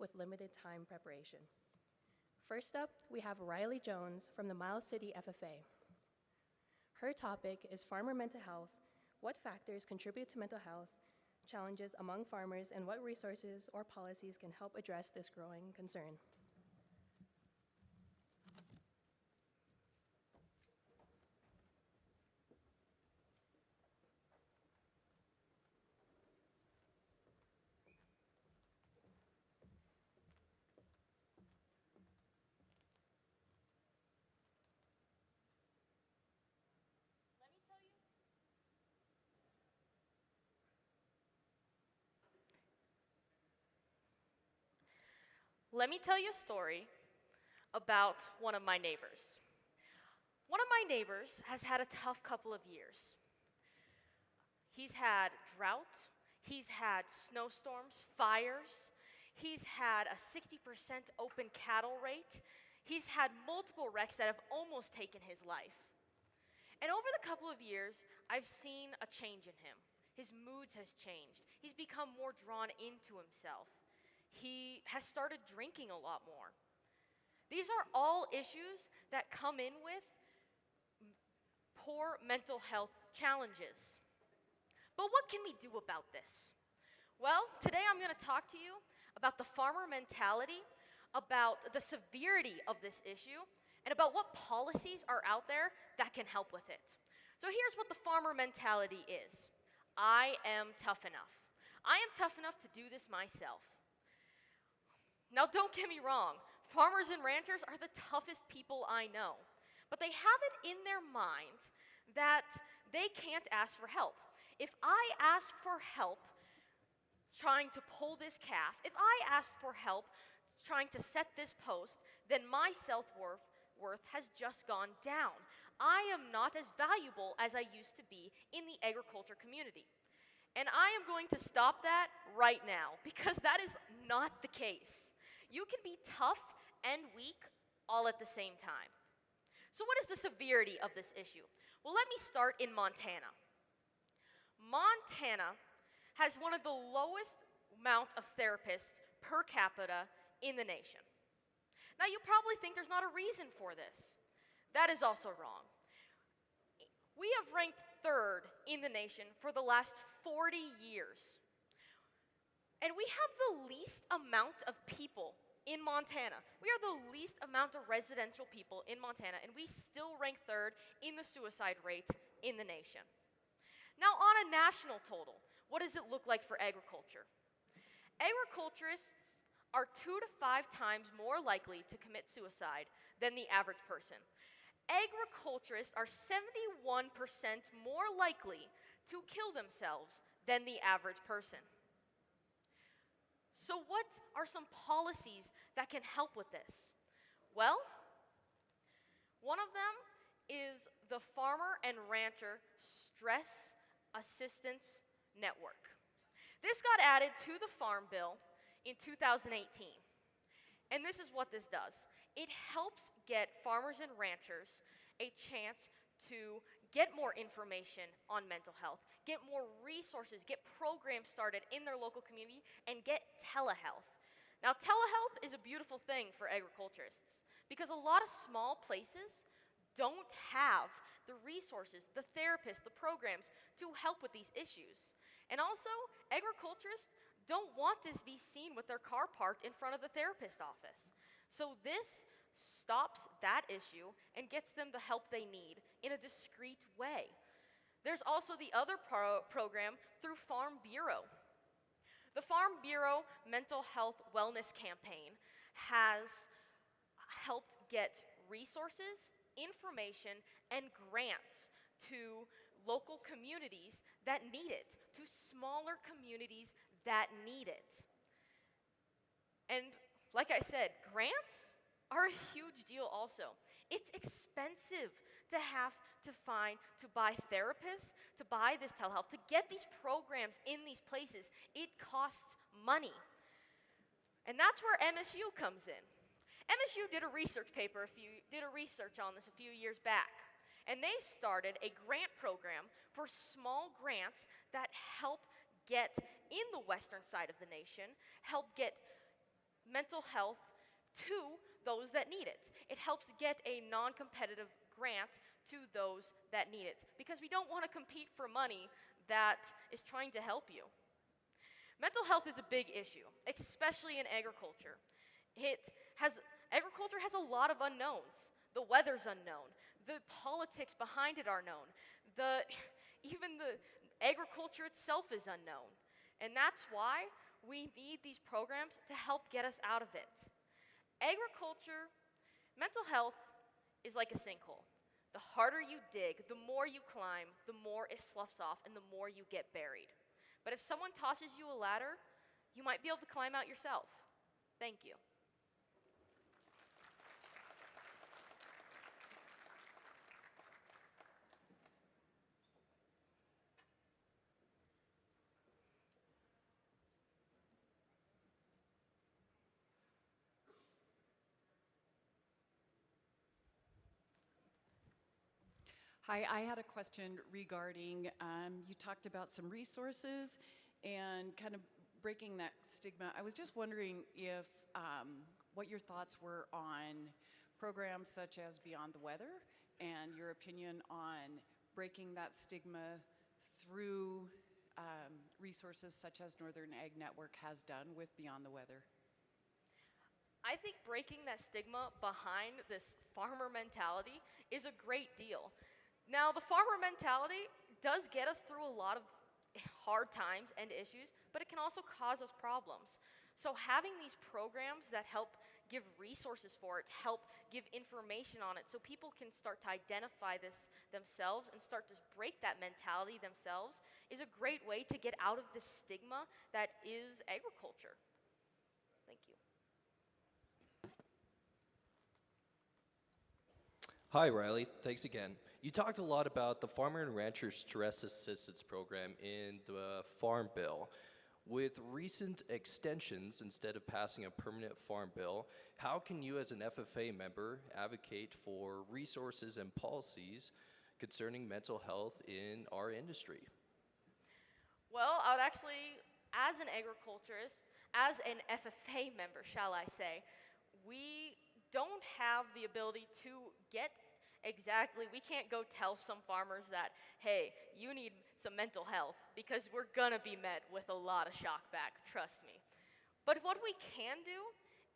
with limited time preparation. First up, we have Riley Jones from the Miles City FFA. Her topic is farmer mental health, what factors contribute to mental health challenges among farmers, and what resources or policies can help address this growing concern. Let me tell you a story about one of my neighbors. One of my neighbors has had a tough couple of years. He's had drought, he's had snowstorms, fires, he's had a 60% open cattle rate, he's had multiple wrecks that have almost taken his life. And over the couple of years, I've seen a change in him. His moods has changed. He's become more drawn into himself. He has started drinking a lot more. These are all issues that come in with poor mental health challenges. But what can we do about this? Well, today I'm going to talk to you about the farmer mentality, about the severity of this issue, and about what policies are out there that can help with it. So here's what the farmer mentality is. I am tough enough. I am tough enough to do this myself. Now, don't get me wrong, farmers and ranchers are the toughest people I know, but they have it in their mind that they can't ask for help. If I ask for help trying to pull this calf, if I ask for help trying to set this post, then my self-worth has just gone down. I am not as valuable as I used to be in the agriculture community. And I am going to stop that right now, because that is not the case. You can be tough and weak all at the same time. So what is the severity of this issue? Well, let me start in Montana. Montana has one of the lowest amount of therapists per capita in the nation. Now, you probably think there's not a reason for this. That is also wrong. We have ranked third in the nation for the last 40 years. And we have the least amount of people in Montana. We are the least amount of residential people in Montana, and we still rank third in the suicide rate in the nation. Now, on a national total, what does it look like for agriculture? Agriculturists are 2 to 5 times more likely to commit suicide than the average person. Agriculturists are 71% more likely to kill themselves than the average person. So what are some policies that can help with this? Well, one of them is the Farmer and Rancher Stress Assistance Network. This got added to the Farm Bill in 2018. And this is what this does. It helps get farmers and ranchers a chance to get more information on mental health, get more resources, get programs started in their local community, and get telehealth. Now, telehealth is a beautiful thing for agriculturists because a lot of small places don't have the resources, the therapists, the programs to help with these issues. And also, agriculturists don't want to be seen with their car parked in front of the therapist office. So this stops that issue and gets them the help they need in a discreet way. There's also the other program through Farm Bureau. The Farm Bureau Mental Health Wellness Campaign has helped get resources, information, and grants to local communities that need it, to smaller communities that need it. And like I said, grants are a huge deal also. It's expensive to have to buy therapists, to buy this telehealth, to get these programs in these places. It costs money. And that's where MSU comes in. MSU did a research on this a few years back. And they started a grant program for small grants that help get in the western side of the nation, help get mental health to those that need it. It helps get a non-competitive grant to those that need it, because we don't want to compete for money that is trying to help you. Mental health is a big issue, especially in agriculture. Agriculture has a lot of unknowns. The weather's unknown. The politics behind it are known. Even the agriculture itself is unknown. And that's why we need these programs to help get us out of it. Mental health is like a sinkhole. The harder you dig, the more you climb, the more it sloughs off, and the more you get buried. But if someone tosses you a ladder, you might be able to climb out yourself. Thank you. Hi, I had a question regarding, you talked about some resources and kind of breaking that stigma. I was just wondering if, what your thoughts were on programs such as Beyond the Weather and your opinion on breaking that stigma through resources such as Northern Ag Network has done with Beyond the Weather. I think breaking that stigma behind this farmer mentality is a great deal. Now, the farmer mentality does get us through a lot of hard times and issues, but it can also cause us problems. So having these programs that help give resources for it, help give information on it, so people can start to identify this themselves and start to break that mentality themselves, is a great way to get out of the stigma that is agriculture. Thank you. Hi, Riley. Thanks again. You talked a lot about the Farmer and Rancher Stress Assistance Program in the Farm Bill. With recent extensions, instead of passing a permanent farm bill, how can you as an FFA member advocate for resources and policies concerning mental health in our industry? Well, I would actually, as an agriculturist, as an FFA member, shall I say, we don't have the ability to get we can't go tell some farmers that, hey, you need some mental health, because we're gonna be met with a lot of shock back, trust me. But what we can do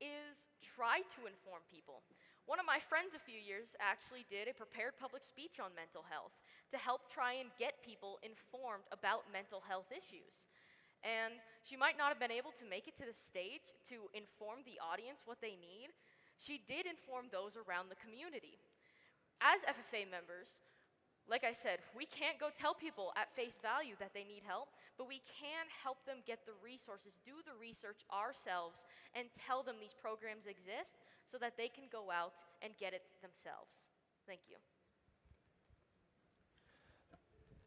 is try to inform people. One of my friends a few years actually did a prepared public speech on mental health to help try and get people informed about mental health issues. And she might not have been able to make it to the stage to inform the audience what they need. She did inform those around the community. As FFA members, like I said, we can't go tell people at face value that they need help, but we can help them get the resources, do the research ourselves, and tell them these programs exist so that they can go out and get it themselves. Thank you.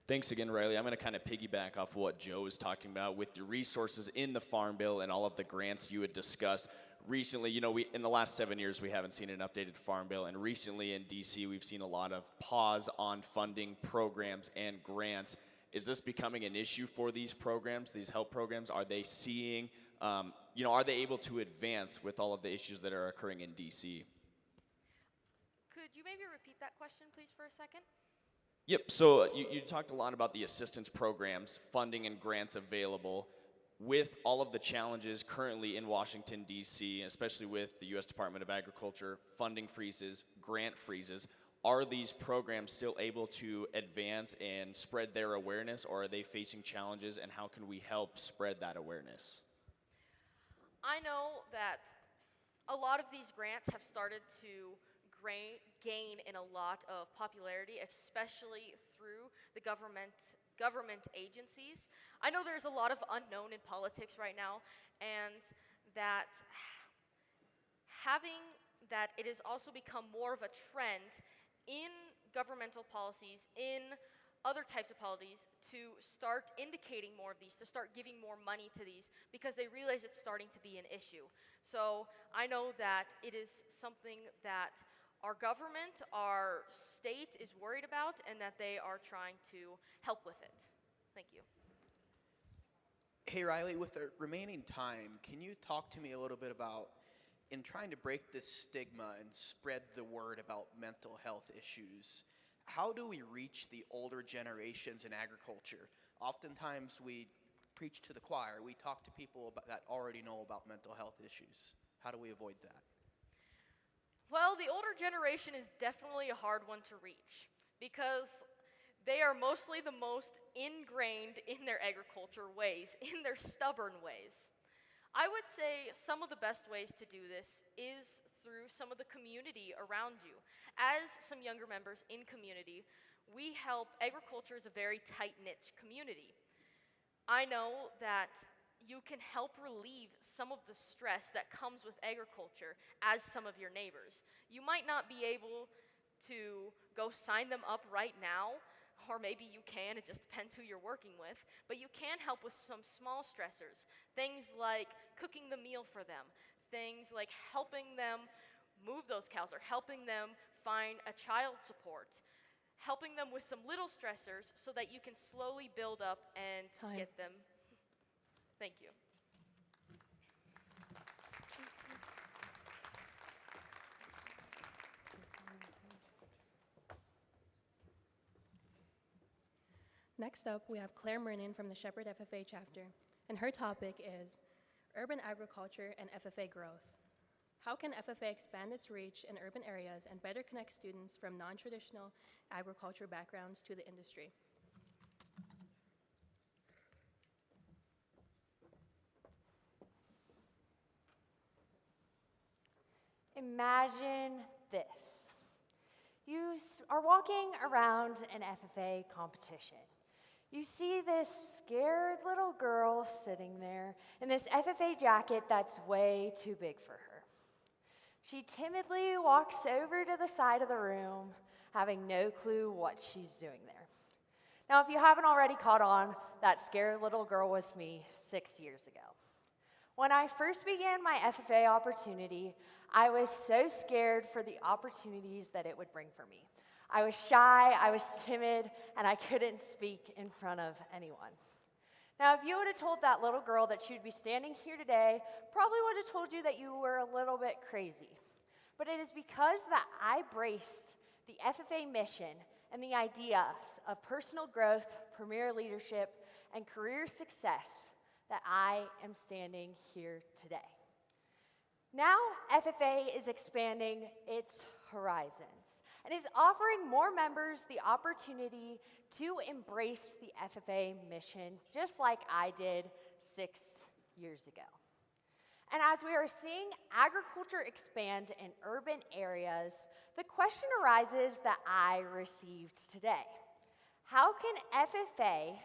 Thanks again, Riley. I'm going to kind of piggyback off what Joe was talking about with the resources in the Farm Bill and all of the grants you had discussed. Recently, in the last 7 years, we haven't seen an updated Farm Bill, and recently in DC, we've seen a lot of pause on funding programs and grants. Is this becoming an issue for these programs, these help programs? Are they seeing, are they able to advance with all of the issues that are occurring in DC? Could you maybe repeat that question, please, for a second? Yep, so you talked a lot about the assistance programs, funding and grants available. With all of the challenges currently in Washington, D.C., especially with the U.S. Department of Agriculture, funding freezes, grant freezes, are these programs still able to advance and spread their awareness, or are they facing challenges, and how can we help spread that awareness? I know that a lot of these grants have started to gain in a lot of popularity, especially through the government agencies. I know there's a lot of unknown in politics right now, and that it has also become more of a trend in governmental policies, in other types of policies, to start indicating more of these, to start giving more money to these, because they realize it's starting to be an issue. So I know that it is something that our government, our state is worried about, and that they are trying to help with it. Thank you. Hey Riley, with the remaining time, can you talk to me a little bit about in trying to break this stigma and spread the word about mental health issues, how do we reach the older generations in agriculture? Oftentimes we preach to the choir. We talk to people that already know about mental health issues. How do we avoid that? Well, the older generation is definitely a hard one to reach because they are mostly the most ingrained in their agriculture ways, in their stubborn ways. I would say some of the best ways to do this is through some of the community around you. As some younger members in community, we help. Agriculture is a very tight-knit community. I know that you can help relieve some of the stress that comes with agriculture as some of your neighbors. You might not be able to go sign them up right now, or maybe you can, it just depends who you're working with, but you can help with some small stressors. Things like cooking the meal for them, things like helping them move those cows, or helping them find a child support, helping them with some little stressors so that you can slowly build up and Time. get them. Thank you. Next up, we have Claire Murnin from the Shepherd FFA chapter, and her topic is Urban Agriculture and FFA Growth. How can FFA expand its reach in urban areas and better connect students from non-traditional agriculture backgrounds to the industry? Imagine this. You are walking around an FFA competition. You see this scared little girl sitting there in this FFA jacket that's way too big for her. She timidly walks over to the side of the room, having no clue what she's doing there. Now, if you haven't already caught on, that scared little girl was me 6 years ago. When I first began my FFA opportunity, I was so scared for the opportunities that it would bring for me. I was shy, I was timid, and I couldn't speak in front of anyone. Now, if you would have told that little girl that she would be standing here today, probably would have told you that you were a little bit crazy. But it is because that I embraced the FFA mission and the ideas of personal growth, premier leadership, and career success that I am standing here today. Now, FFA is expanding its horizons and is offering more members the opportunity to embrace the FFA mission, just like I did 6 years ago. And as we are seeing agriculture expand in urban areas, the question arises that I received today. How can FFA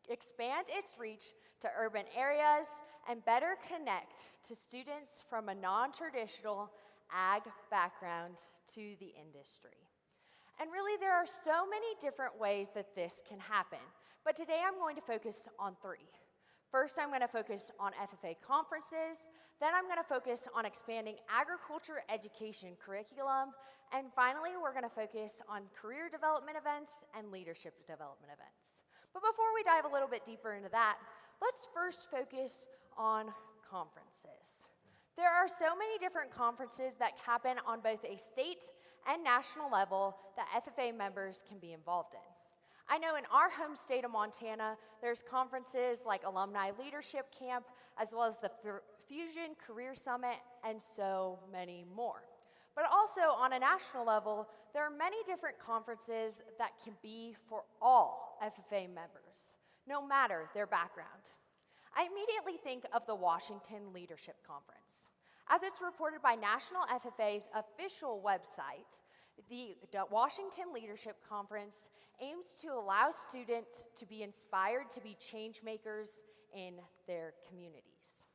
expand its reach to urban areas and better connect to students from a non-traditional ag background to the industry? And really, there are so many different ways that this can happen, but today I'm going to focus on 3. First, I'm going to focus on FFA conferences, then I'm going to focus on expanding agriculture education curriculum, and finally, we're going to focus on career development events and leadership development events. But before we dive a little bit deeper into that, let's first focus on conferences. There are so many different conferences that happen on both a state and national level that FFA members can be involved in. I know in our home state of Montana, there's conferences like Alumni Leadership Camp, as well as the Fusion Career Summit, and so many more. But also on a national level, there are many different conferences that can be for all FFA members, no matter their background. I immediately think of the Washington Leadership Conference. As it's reported by National FFA's official website, the Washington Leadership Conference aims to allow students to be inspired to be change makers in their communities.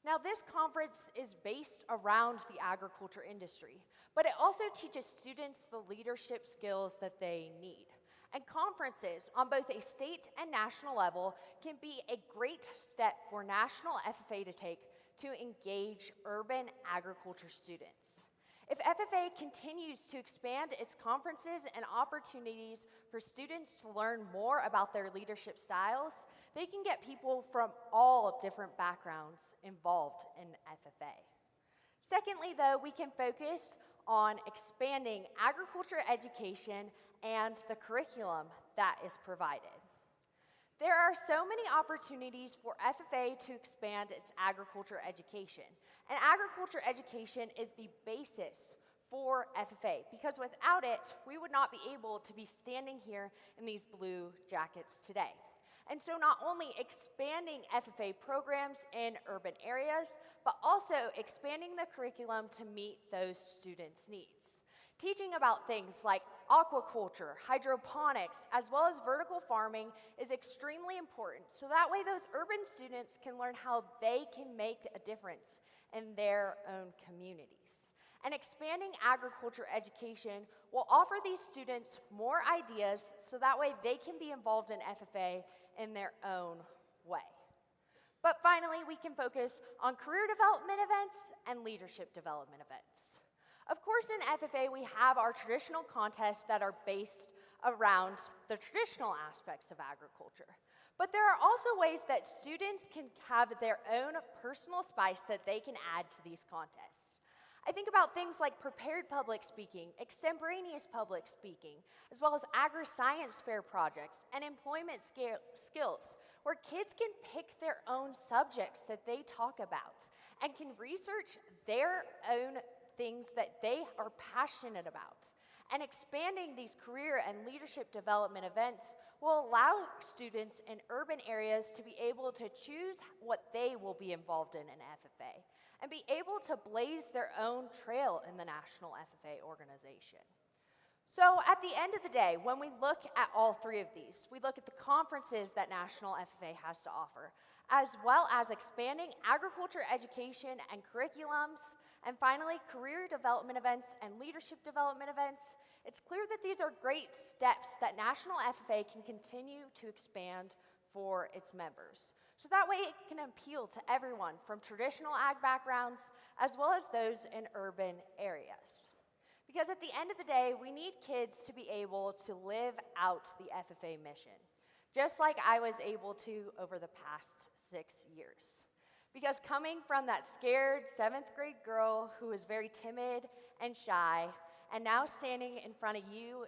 Now, this conference is based around the agriculture industry, but it also teaches students the leadership skills that they need. And conferences on both a state and national level can be a great step for National FFA to take to engage urban agriculture students. If FFA continues to expand its conferences and opportunities for students to learn more about their leadership styles, they can get people from all different backgrounds involved in FFA. Secondly, though, we can focus on expanding agriculture education and the curriculum that is provided. There are so many opportunities for FFA to expand its agriculture education. And agriculture education is the basis for FFA, because without it, we would not be able to be standing here in these blue jackets today. And so not only expanding FFA programs in urban areas, but also expanding the curriculum to meet those students' needs. Teaching about things like aquaculture, hydroponics, as well as vertical farming is extremely important, so that way those urban students can learn how they can make a difference in their own communities. And expanding agriculture education will offer these students more ideas, so that way they can be involved in FFA in their own way. But finally, we can focus on career development events and leadership development events. Of course, in FFA, we have our traditional contests that are based around the traditional aspects of agriculture. But there are also ways that students can have their own personal spice that they can add to these contests. I think about things like prepared public speaking, extemporaneous public speaking, as well as agri-science fair projects and employment skills, where kids can pick their own subjects that they talk about and can research their own things that they are passionate about. And expanding these career and leadership development events will allow students in urban areas to be able to choose what they will be involved in FFA and be able to blaze their own trail in the National FFA organization. So at the end of the day, when we look at all three of these, we look at the conferences that National FFA has to offer, as well as expanding agriculture education and curriculums, and finally, career development events and leadership development events. It's clear that these are great steps that National FFA can continue to expand for its members. So that way it can appeal to everyone from traditional ag backgrounds as well as those in urban areas. Because at the end of the day, we need kids to be able to live out the FFA mission, just like I was able to over the past 6 years. Because coming from that scared 7th grade girl who was very timid and shy, and now standing in front of you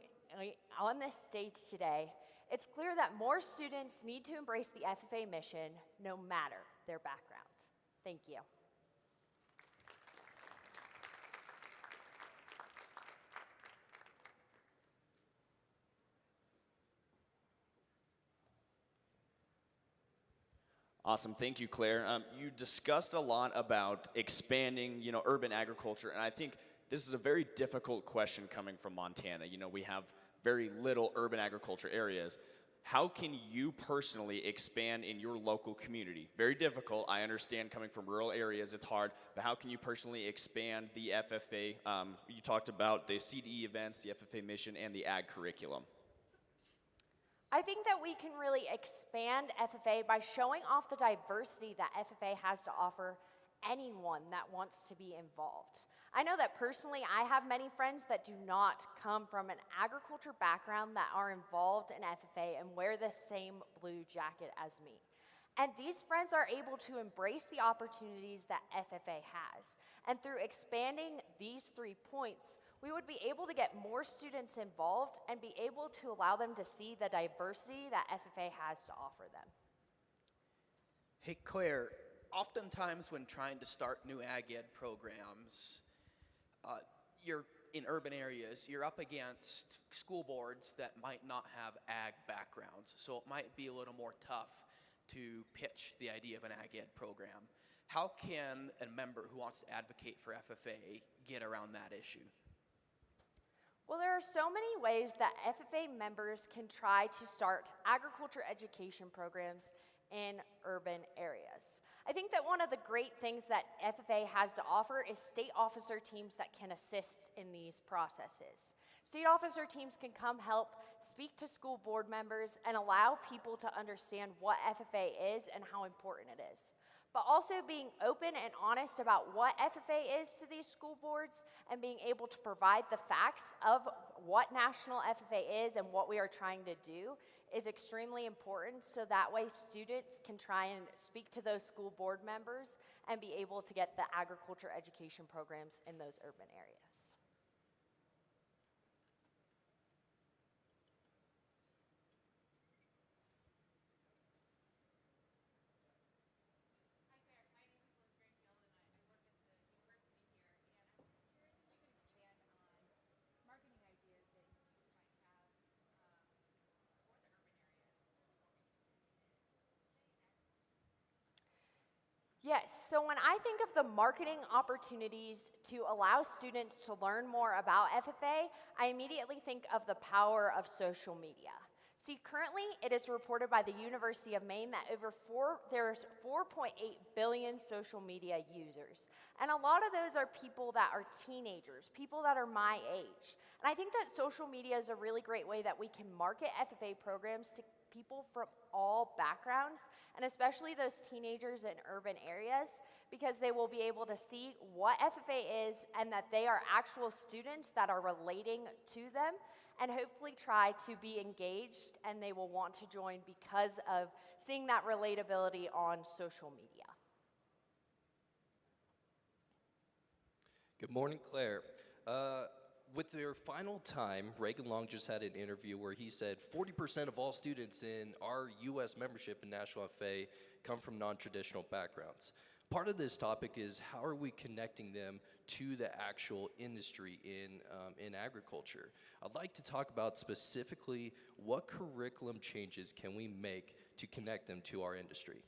on this stage today, it's clear that more students need to embrace the FFA mission no matter their background. Thank you. Awesome, thank you, Claire. You discussed a lot about expanding, urban agriculture, and I think this is a very difficult question coming from Montana. We have very little urban agriculture areas. How can you personally expand in your local community? Very difficult. I understand coming from rural areas, it's hard, but how can you personally expand the FFA? You talked about the CDE events, the FFA mission, and the ag curriculum. I think that we can really expand FFA by showing off the diversity that FFA has to offer anyone that wants to be involved. I know that personally I have many friends that do not come from an agriculture background that are involved in FFA and wear the same blue jacket as me. And these friends are able to embrace the opportunities that FFA has. And through expanding these 3 points, we would be able to get more students involved and be able to allow them to see the diversity that FFA has to offer them. Hey, Claire, oftentimes when trying to start new ag ed programs, you're in urban areas, you're up against school boards that might not have ag backgrounds, so it might be a little more tough to pitch the idea of an ag ed program. How can a member who wants to advocate for FFA get around that issue? Well, there are so many ways that FFA members can try to start agriculture education programs in urban areas. I think that one of the great things that FFA has to offer is state officer teams that can assist in these processes. State officer teams can come help speak to school board members and allow people to understand what FFA is and how important it is. But also being open and honest about what FFA is to these school boards and being able to provide the facts of what National FFA is and what we are trying to do is extremely important, so that way students can try and speak to those school board members and be able to get the agriculture education programs in those urban areas. Yes, so when I think of the marketing opportunities to allow students to learn more about FFA, I immediately think of the power of social media. See, currently it is reported by the University of Maine that there's 4.8 billion social media users. And a lot of those are people that are teenagers, people that are my age. And I think that social media is a really great way that we can market FFA programs to people from all backgrounds, and especially those teenagers in urban areas, because they will be able to see what FFA is and that they are actual students that are relating to them, and hopefully try to be engaged, and they will want to join because of seeing that relatability on social media. Good morning, Claire. With their final time, Reagan Long just had an interview where he said 40% of all students in our U.S. membership in National FA come from non-traditional backgrounds. Part of this topic is how are we connecting them to the actual industry in agriculture. I'd like to talk about specifically what curriculum changes can we make to connect them to our industry.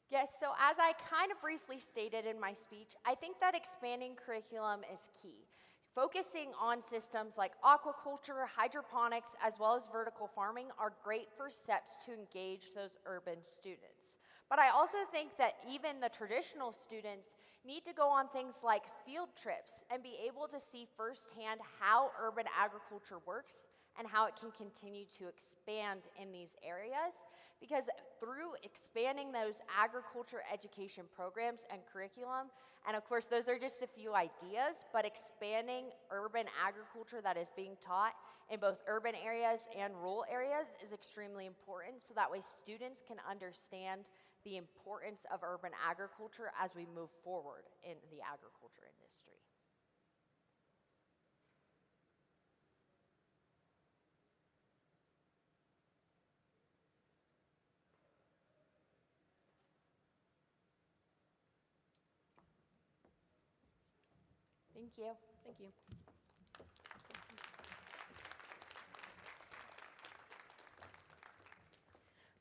Yes, so as I kind of briefly stated in my speech, I think that expanding curriculum is key. Focusing on systems like aquaculture, hydroponics, as well as vertical farming are great first steps to engage those urban students. But I also think that even the traditional students need to go on things like field trips and be able to see firsthand how urban agriculture works and how it can continue to expand in these areas. Because through expanding those agriculture education programs and curriculum, and of course those are just a few ideas, but expanding urban agriculture that is being taught in both urban areas and rural areas is extremely important, so that way students can understand the importance of urban agriculture as we move forward in the agriculture industry. Thank you. Thank you.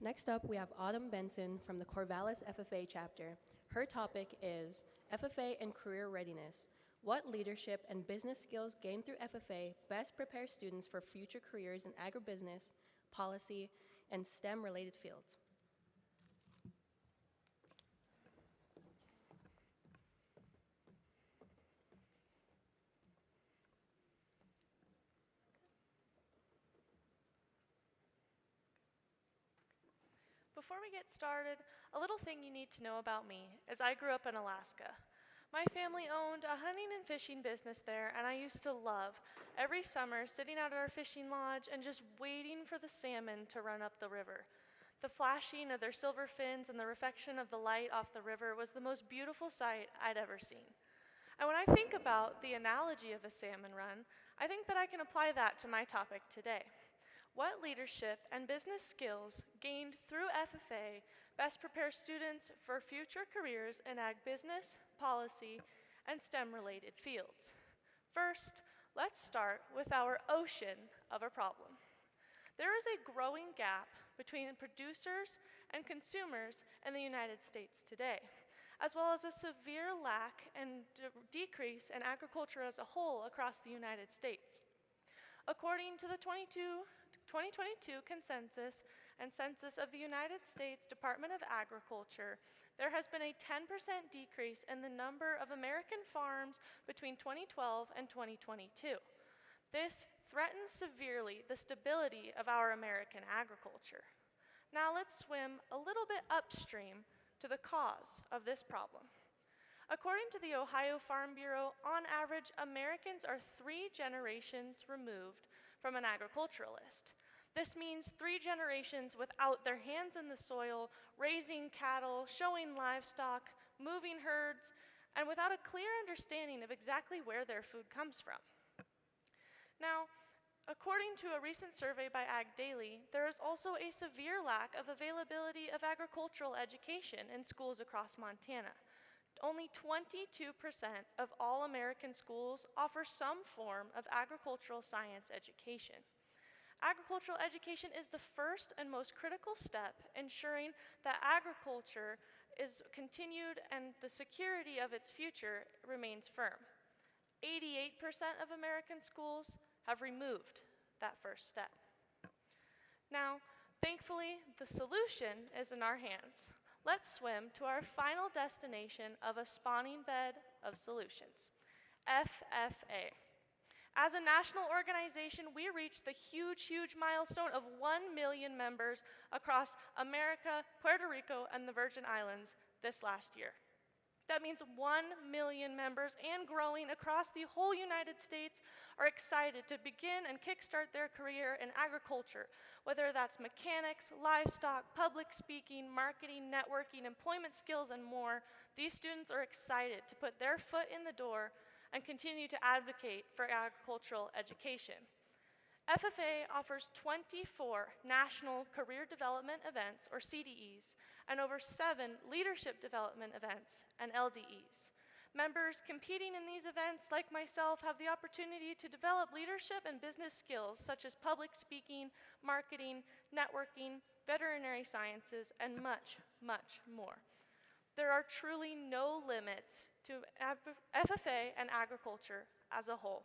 Next up, we have Autumn Benson from the Corvallis FFA chapter. Her topic is FFA and career readiness. What leadership and business skills gained through FFA best prepare students for future careers in agribusiness, policy, and STEM-related fields? Before we get started, a little thing you need to know about me is I grew up in Alaska. My family owned a hunting and fishing business there, and I used to love every summer sitting out at our fishing lodge and just waiting for the salmon to run up the river. The flashing of their silver fins and the reflection of the light off the river was the most beautiful sight I'd ever seen. And when I think about the analogy of a salmon run, I think that I can apply that to my topic today. What leadership and business skills gained through FFA best prepare students for future careers in ag business, policy, and STEM-related fields? First, let's start with our ocean of a problem. There is a growing gap between producers and consumers in the United States today, as well as a severe lack and decrease in agriculture as a whole across the United States. According to the 2022 consensus and census of the United States Department of Agriculture, there has been a 10% decrease in the number of American farms between 2012 and 2022. This threatens severely the stability of our American agriculture. Now let's swim a little bit upstream to the cause of this problem. According to the Ohio Farm Bureau, on average, Americans are 3 generations removed from an agriculturalist. This means 3 generations without their hands in the soil, raising cattle, showing livestock, moving herds, and without a clear understanding of exactly where their food comes from. Now, according to a recent survey by Ag Daily, there is also a severe lack of availability of agricultural education in schools across Montana. Only 22% of all American schools offer some form of agricultural science education. Agricultural education is the first and most critical step ensuring that agriculture is continued and the security of its future remains firm. 88% of American schools have removed that first step. Now, thankfully, the solution is in our hands. Let's swim to our final destination of a spawning bed of solutions, FFA. As a national organization, we reached the huge milestone of 1 million members across America, Puerto Rico, and the Virgin Islands this last year. That means 1 million members and growing across the whole United States are excited to begin and kickstart their career in agriculture, whether that's mechanics, livestock, public speaking, marketing, networking, employment skills, and more. These students are excited to put their foot in the door and continue to advocate for agricultural education. FFA offers 24 national career development events, or CDEs, and over 7 leadership development events, and LDEs. Members competing in these events, like myself, have the opportunity to develop leadership and business skills such as public speaking, marketing, networking, veterinary sciences, and much more. There are truly no limits to FFA and agriculture as a whole.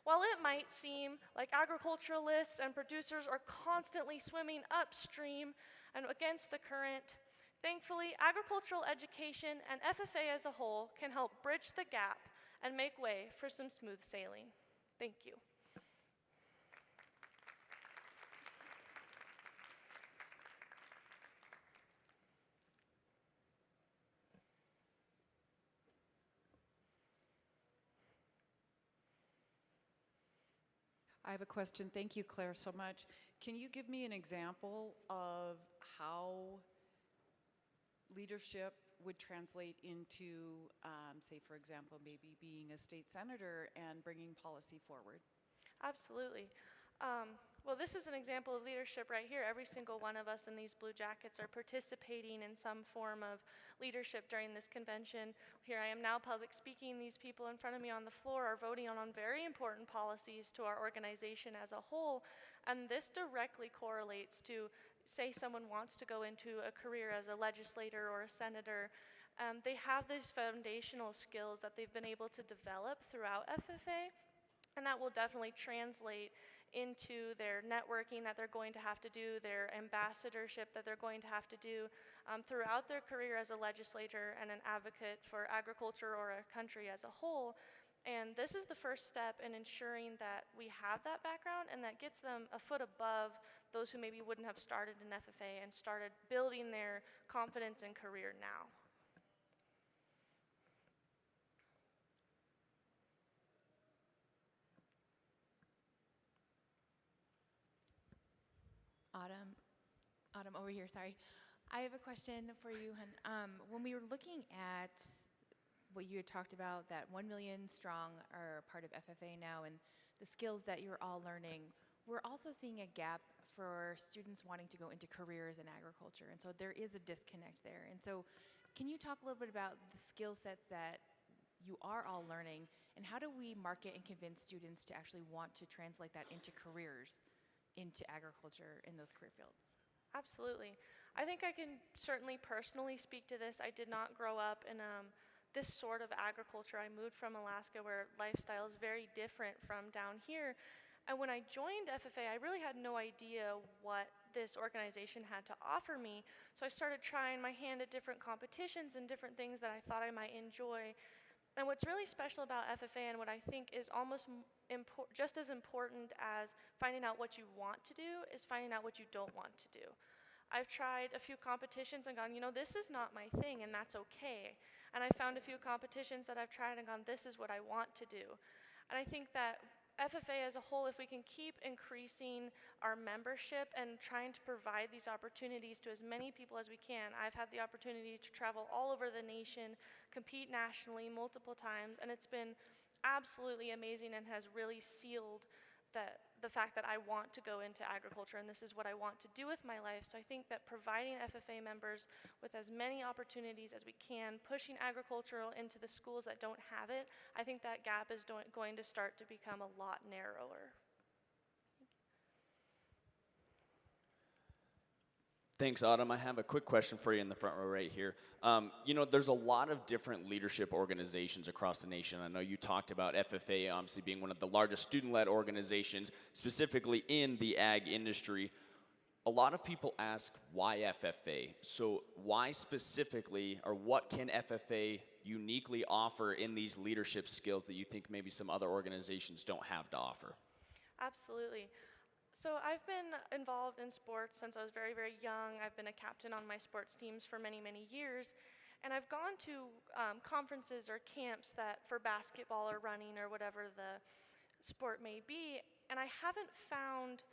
While it might seem like agriculturalists and producers are constantly swimming upstream and against the current, thankfully, agricultural education and FFA as a whole can help bridge the gap and make way for some smooth sailing. Thank you. I have a question. Thank you, Claire, so much. Can you give me an example of how leadership would translate into, say, for example, maybe being a state senator and bringing policy forward? Absolutely. Well, this is an example of leadership right here. Every single one of us in these blue jackets are participating in some form of leadership during this convention. Here I am now public speaking. These people in front of me on the floor are voting on very important policies to our organization as a whole, and this directly correlates to, say someone wants to go into a career as a legislator or a senator. They have these foundational skills that they've been able to develop throughout FFA, and that will definitely translate into their networking that they're going to have to do, their ambassadorship that they're going to have to do throughout their career as a legislator and an advocate for agriculture or a country as a whole. And this is the first step in ensuring that we have that background and that gets them a foot above those who maybe wouldn't have started in FFA and started building their confidence and career now. Autumn over here, sorry. I have a question for you, Hun. When we were looking at what you had talked about, that 1 million strong are part of FFA now, and the skills that you're all learning, we're also seeing a gap for students wanting to go into careers in agriculture, and so there is a disconnect there. And so can you talk a little bit about the skill sets that you are all learning, and how do we market and convince students to actually want to translate that into careers into agriculture in those career fields? Absolutely. I think I can certainly personally speak to this. I did not grow up in this sort of agriculture. I moved from Alaska, where lifestyle is very different from down here. And when I joined FFA, I really had no idea what this organization had to offer me. So I started trying my hand at different competitions and different things that I thought I might enjoy. And what's really special about FFA, and what I think is almost just as important as finding out what you want to do, is finding out what you don't want to do. I've tried a few competitions and gone, this is not my thing, and that's okay. And I found a few competitions that I've tried and gone, this is what I want to do. And I think that FFA as a whole, if we can keep increasing our membership and trying to provide these opportunities to as many people as we can. I've had the opportunity to travel all over the nation, compete nationally multiple times, and it's been absolutely amazing and has really sealed the fact that I want to go into agriculture and this is what I want to do with my life. So I think that providing FFA members with as many opportunities as we can, pushing agricultural into the schools that don't have it, I think that gap is going to start to become a lot narrower. Thanks, Autumn. I have a quick question for you in the front row right here. There's a lot of different leadership organizations across the nation. I know you talked about FFA obviously being one of the largest student-led organizations, specifically in the ag industry. A lot of people ask, why FFA? So why specifically, or what can FFA uniquely offer in these leadership skills that you think maybe some other organizations don't have to offer? Absolutely. So I've been involved in sports since I was very, very young. I've been a captain on my sports teams for many, many years. And I've gone to conferences or camps that for basketball or running or whatever the sport may be, and I haven't found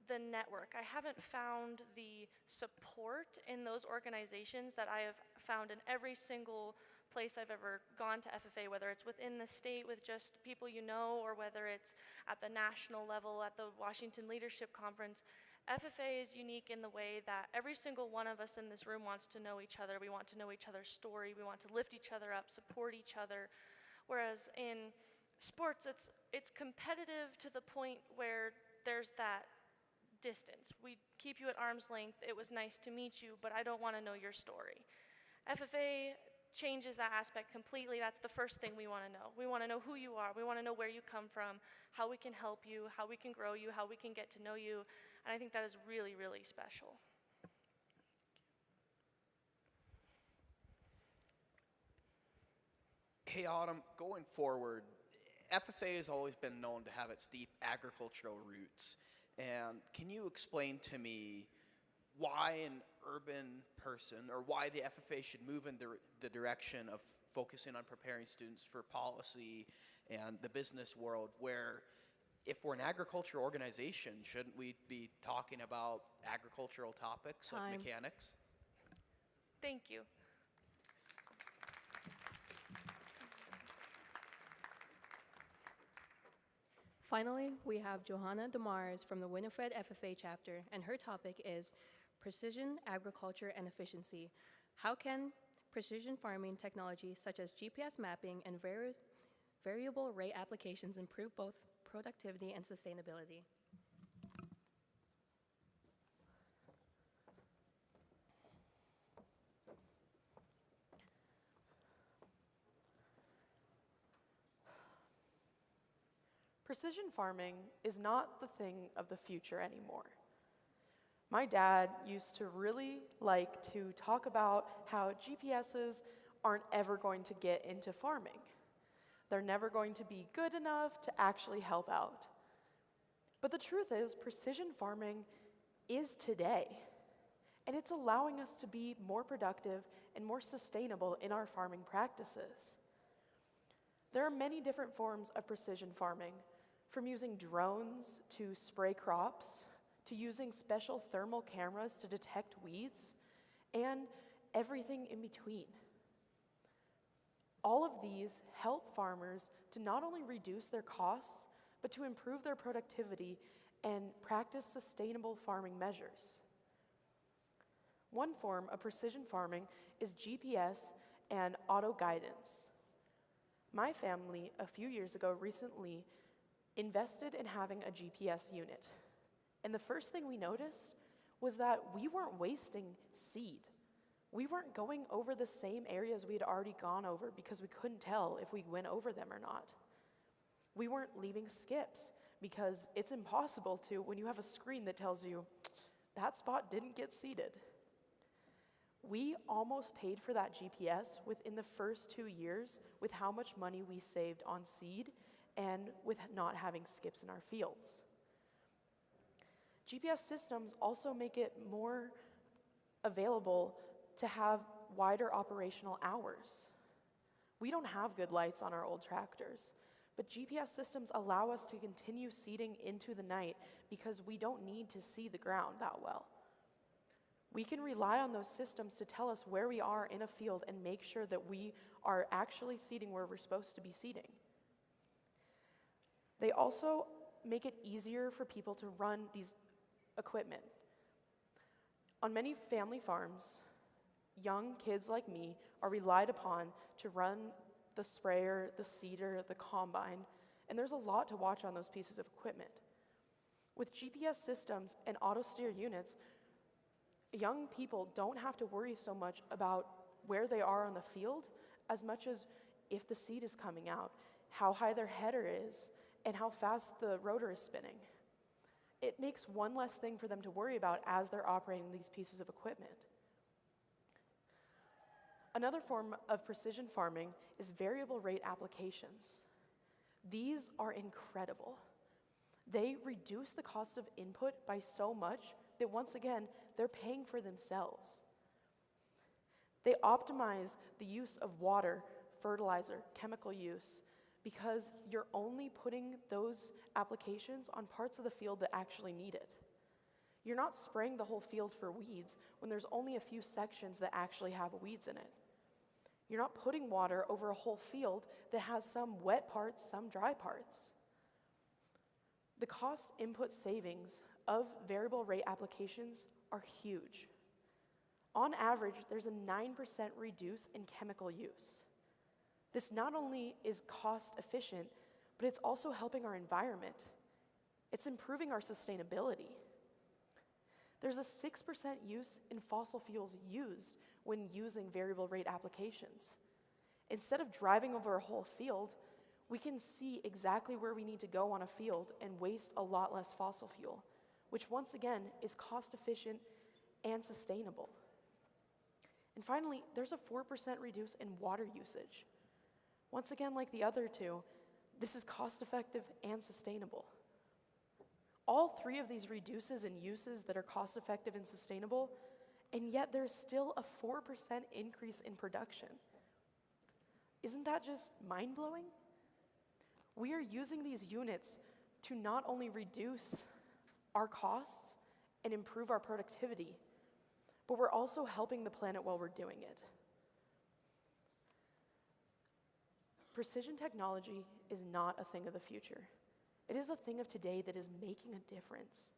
the network. I haven't found the support in those organizations that I have found in every single place I've ever gone to FFA, whether it's within the state with just people you know, or whether it's at the national level at the Washington Leadership Conference. FFA is unique in the way that every single one of us in this room wants to know each other. We want to know each other's story. We want to lift each other up, support each other. Whereas in sports, it's competitive to the point where there's that distance. We keep you at arm's length. It was nice to meet you, but I don't want to know your story. FFA changes that aspect completely. That's the first thing we want to know. We want to know who you are. We want to know where you come from, how we can help you, how we can grow you, how we can get to know you. And I think that is really, really special. Hey, Autumn, going forward, FFA has always been known to have its deep agricultural roots. And can you explain to me why an urban person, or why the FFA should move in the direction of focusing on preparing students for policy and the business world, where if we're an agriculture organization, shouldn't we be talking about agricultural topics like mechanics? Thank you. Finally, we have Johanna Demars from the Winifred FFA chapter, and her topic is Precision Agriculture and Efficiency. How can precision farming technologies such as GPS mapping and variable rate applications improve both productivity and sustainability? Precision farming is not the thing of the future anymore. My dad used to really like to talk about how GPSs aren't ever going to get into farming. They're never going to be good enough to actually help out. But the truth is, precision farming is today, and it's allowing us to be more productive and more sustainable in our farming practices. There are many different forms of precision farming, from using drones to spray crops, to using special thermal cameras to detect weeds, and everything in between. All of these help farmers to not only reduce their costs, but to improve their productivity and practice sustainable farming measures. One form of precision farming is GPS and auto guidance. My family, a few years ago, recently invested in having a GPS unit. And the first thing we noticed was that we weren't wasting seed. We weren't going over the same areas we had already gone over because we couldn't tell if we went over them or not. We weren't leaving skips because it's impossible to when you have a screen that tells you that spot didn't get seeded. We almost paid for that GPS within the first 2 years with how much money we saved on seed and with not having skips in our fields. GPS systems also make it more available to have wider operational hours. We don't have good lights on our old tractors, But GPS systems allow us to continue seeding into the night because we don't need to see the ground that well. We can rely on those systems to tell us where we are in a field and make sure that we are actually seeding where we're supposed to be seeding. They also make it easier for people to run these equipment. On many family farms, young kids like me are relied upon to run the sprayer, the seeder, the combine, and there's a lot to watch on those pieces of equipment. With GPS systems and auto steer units, young people don't have to worry so much about where they are on the field as much as if the seed is coming out, how high their header is, and how fast the rotor is spinning. It makes one less thing for them to worry about as they're operating these pieces of equipment. Another form of precision farming is variable rate applications. These are incredible. They reduce the cost of input by so much that once again, they're paying for themselves. They optimize the use of water, fertilizer, chemical use, because you're only putting those applications on parts of the field that actually need it. You're not spraying the whole field for weeds when there's only a few sections that actually have weeds in it. You're not putting water over a whole field that has some wet parts, some dry parts. The cost input savings of variable rate applications are huge. On average, there's a 9% reduce in chemical use. This not only is cost efficient, but it's also helping our environment. It's improving our sustainability. There's a 6% use in fossil fuels used when using variable rate applications. Instead of driving over a whole field, we can see exactly where we need to go on a field and waste a lot less fossil fuel, which once again is cost efficient and sustainable. And finally, there's a 4% reduce in water usage. Once again, like the other two, this is cost effective and sustainable. All three of these reduces in uses that are cost effective and sustainable, and yet there's still a 4% increase in production. Isn't that just mind-blowing? We are using these units to not only reduce our costs and improve our productivity, but we're also helping the planet while we're doing it. Precision technology is not a thing of the future. It is a thing of today that is making a difference.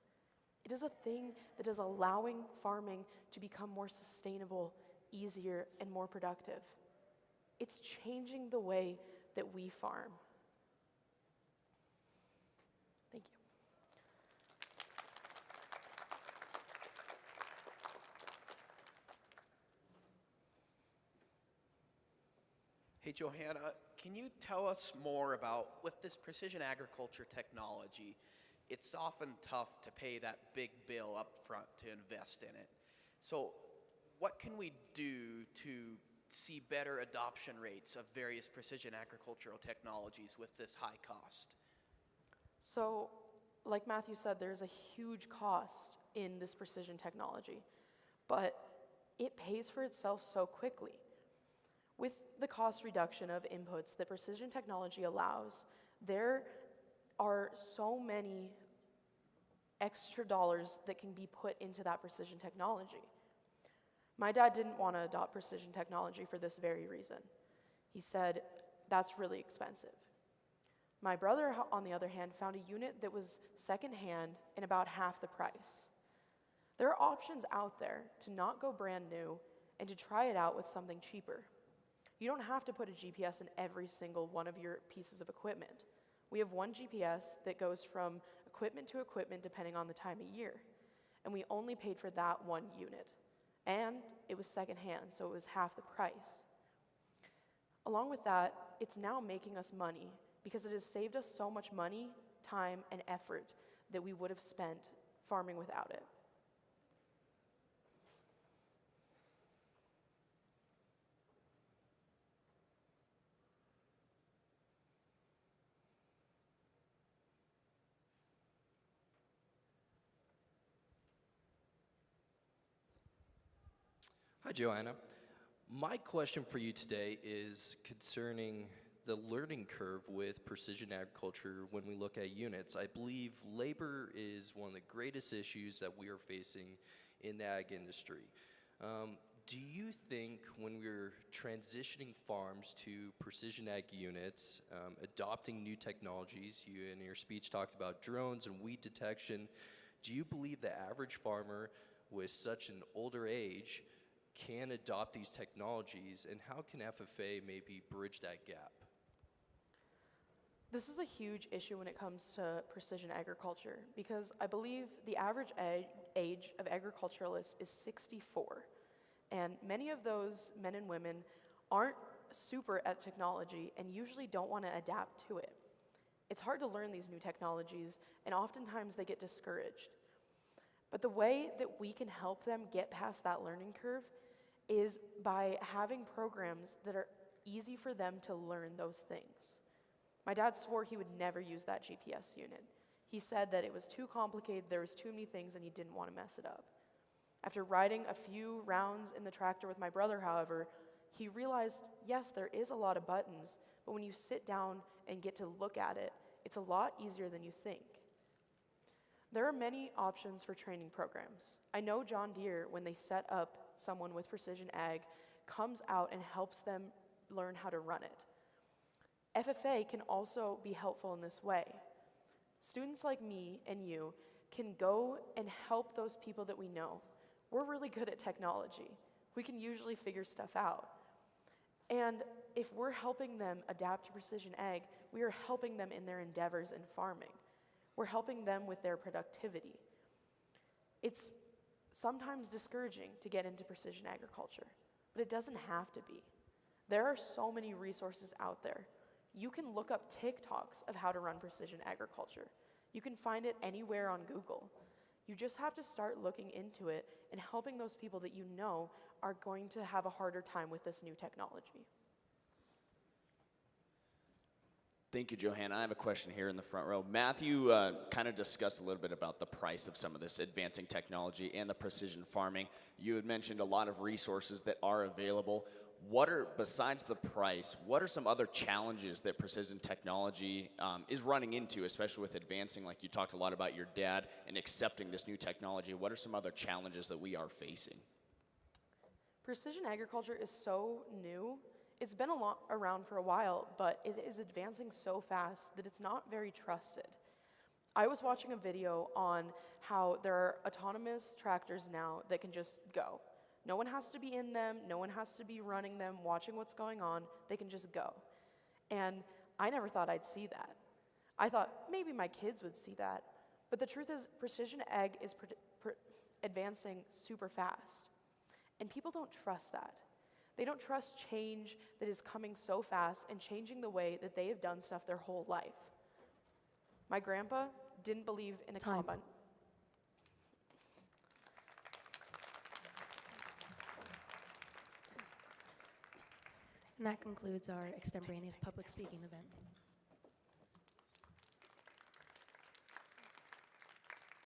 It is a thing that is allowing farming to become more sustainable, easier, and more productive. It's changing the way that we farm. Thank you. Hey, Johanna, can you tell us more about, with this precision agriculture technology, it's often tough to pay that big bill up front to invest in it. So what can we do to see better adoption rates of various precision agricultural technologies with this high cost? So, like Matthew said, there's a huge cost in this precision technology, but it pays for itself so quickly. With the cost reduction of inputs that precision technology allows, there are so many extra dollars that can be put into that precision technology. My dad didn't want to adopt precision technology for this very reason. He said, that's really expensive. My brother, on the other hand, found a unit that was secondhand and about half the price. There are options out there to not go brand new and to try it out with something cheaper. You don't have to put a GPS in every single one of your pieces of equipment. We have one GPS that goes from equipment to equipment depending on the time of year. And we only paid for that one unit. And it was secondhand, so it was half the price. Along with that, it's now making us money because it has saved us so much money, time, and effort that we would have spent farming without it. Hi, Joanna. My question for you today is concerning the learning curve with precision agriculture when we look at units. I believe labor is one of the greatest issues that we are facing in the ag industry. Do you think when we're transitioning farms to precision ag units, adopting new technologies, you in your speech talked about drones and weed detection, do you believe the average farmer with such an older age can adopt these technologies, and how can FFA maybe bridge that gap? This is a huge issue when it comes to precision agriculture because I believe the average age of agriculturalists is 64. And many of those men and women aren't super at technology and usually don't want to adapt to it. It's hard to learn these new technologies, and oftentimes they get discouraged. But the way that we can help them get past that learning curve is by having programs that are easy for them to learn those things. My dad swore he would never use that GPS unit. He said that it was too complicated, there was too many things, and he didn't want to mess it up. After riding a few rounds in the tractor with my brother, however, he realized, yes, there is a lot of buttons, but when you sit down and get to look at it, it's a lot easier than you think. There are many options for training programs. I know John Deere, when they set up someone with precision ag, comes out and helps them learn how to run it. FFA can also be helpful in this way. Students like me and you can go and help those people that we know. We're really good at technology. We can usually figure stuff out. And if we're helping them adapt to precision ag, we are helping them in their endeavors in farming. We're helping them with their productivity. It's sometimes discouraging to get into precision agriculture, but it doesn't have to be. There are so many resources out there. You can look up TikToks of how to run precision agriculture. You can find it anywhere on Google. You just have to start looking into it and helping those people that you know are going to have a harder time with this new technology. Thank you, Johanna. I have a question here in the front row. Matthew kind of discussed a little bit about the price of some of this advancing technology and the precision farming. You had mentioned a lot of resources that are available. Besides the price, what are some other challenges that precision technology is running into, especially with advancing, like you talked a lot about your dad and accepting this new technology? What are some other challenges that we are facing? Precision agriculture is so new. It's been around for a while, but it is advancing so fast that it's not very trusted. I was watching a video on how there are autonomous tractors now that can just go. No one has to be in them, no one has to be running them, watching what's going on, they can just go. And I never thought I'd see that. I thought maybe my kids would see that. But the truth is, precision ag is advancing super fast. And people don't trust that. They don't trust change that is coming so fast and changing the way that they have done stuff their whole life. My grandpa didn't believe in a combine. And that concludes our extemporaneous public speaking event.